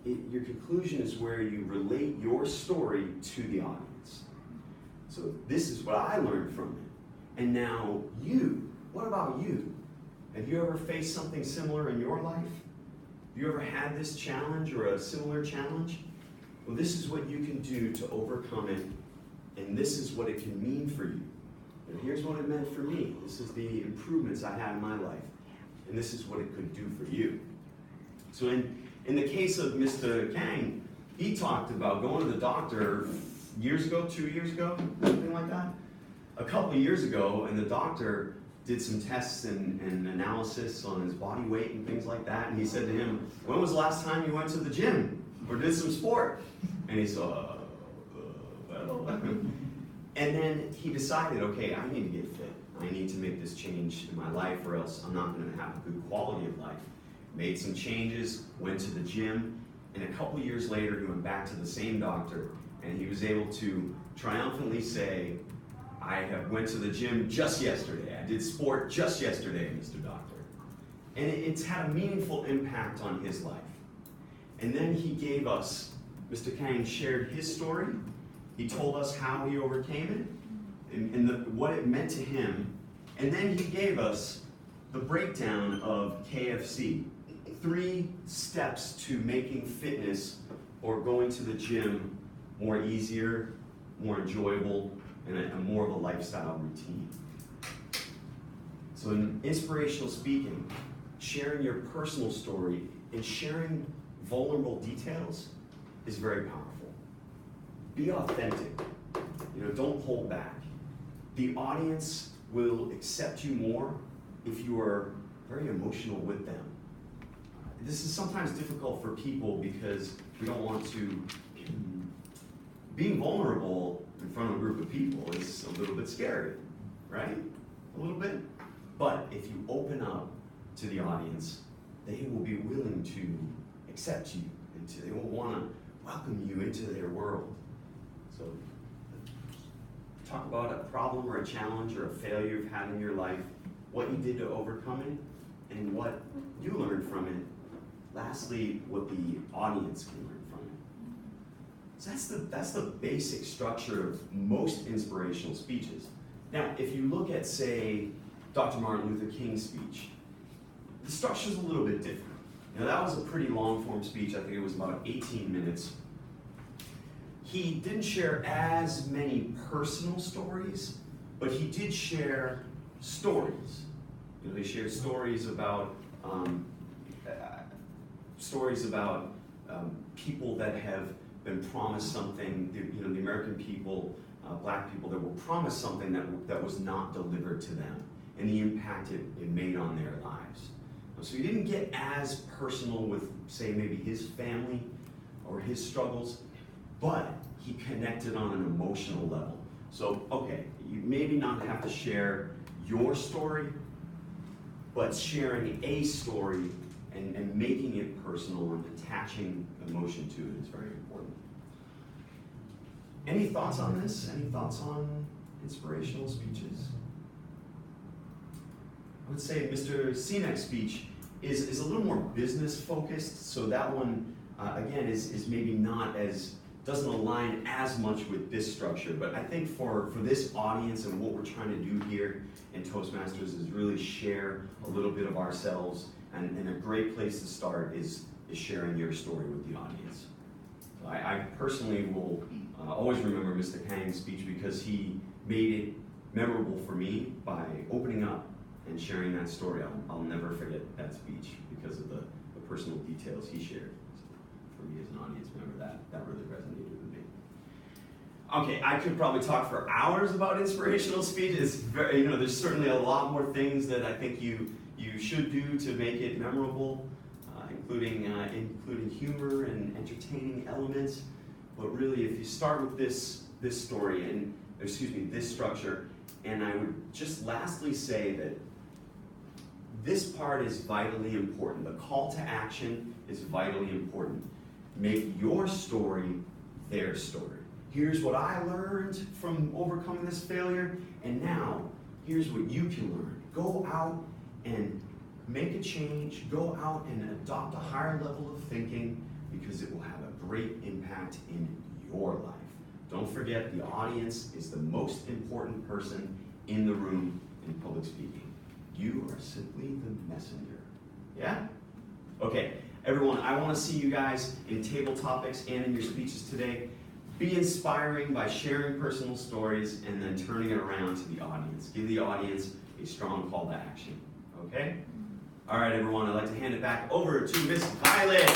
your conclusion is where you relate your story to the audience. So this is what I learned from it. And now you, what about you? Have you ever faced something similar in your life? Have you ever had this challenge or a similar challenge? Well, this is what you can do to overcome it, and this is what it can mean for you. And here's what it meant for me. This is the improvements I had in my life, and this is what it could do for you. So in the case of Mr. Kang, he talked about going to the doctor years ago, 2 years ago, something like that. A couple of years ago, and the doctor did some tests and analysis on his body weight and things like that, and he said to him, when was the last time you went to the gym or did some sport? And he said, well. And then he decided, okay, I need to get fit. I need to make this change in my life or else I'm not going to have a good quality of life. Made some changes, went to the gym, and a couple years later he went back to the same doctor, and he was able to triumphantly say, I went to the gym just yesterday. I did sport just yesterday, Mr. Doctor. And it's had a meaningful impact on his life. And then he gave us, Mr. Kang shared his story. He told us how he overcame it and what it meant to him. And then he gave us the breakdown of KFC. 3 steps to making fitness or going to the gym more easier, more enjoyable, and a more of a lifestyle routine. So in inspirational speaking, sharing your personal story and sharing vulnerable details is very powerful. Be authentic. Don't hold back. The audience will accept you more if you are very emotional with them. This is sometimes difficult for people because we don't want to. Being vulnerable in front of a group of people is a little bit scary, right? A little bit. But if you open up to the audience, they will be willing to accept you, and they will want to welcome you into their world. So talk about a problem or a challenge or a failure you've had in your life, what you did to overcome it, and what you learned from it. Lastly, what the audience can learn from it. So that's the basic structure of most inspirational speeches. Now, if you look at, say, Dr. Martin Luther King's speech, the structure's a little bit different. Now, that was a pretty long-form speech. I think it was about 18 minutes. He didn't share as many personal stories, but he did share stories. He shared stories about people that have been promised something. The American people, black people, that were promised something that was not delivered to them, and the impact it made on their lives. So he didn't get as personal with, say, maybe his family or his struggles, but he connected on an emotional level. So, okay, you maybe not have to share your story, but sharing a story and making it personal and attaching emotion to it is very important. Any thoughts on this? Any thoughts on inspirational speeches? I would say Mr. Sinek's speech is a little more business focused, so that one, again, is maybe not as, doesn't align as much with this structure, but I think for this audience and what we're trying to do here in Toastmasters is really share a little bit of ourselves, and a great place to start is sharing your story with the audience. So I personally will always remember Mr. Kang's speech because he made it memorable for me by opening up and sharing that story. I'll never forget that speech because of the personal details he shared. So for me as an audience member, that really resonated with me. Okay, I could probably talk for hours about inspirational speech. It's very, there's certainly a lot more things that I think you should do to make it memorable, including humor and entertaining elements. But really, if you start with this story and this structure, and I would just lastly say that this part is vitally important. The call to action is vitally important. Make your story their story. Here's what I learned from overcoming this failure, and now here's what you can learn. Go out and make a change. Go out and adopt a higher level of thinking. because it will have a great impact in your life. Don't forget, the audience is the most important person in the room in public speaking. You are simply the messenger. Yeah? Okay, everyone, I want to see you guys in table topics and in your speeches today. Be inspiring by sharing personal stories and then turning it around to the audience. Give the audience a strong call to action. Okay? All right, everyone, I'd like to hand it back over to Miss Violet.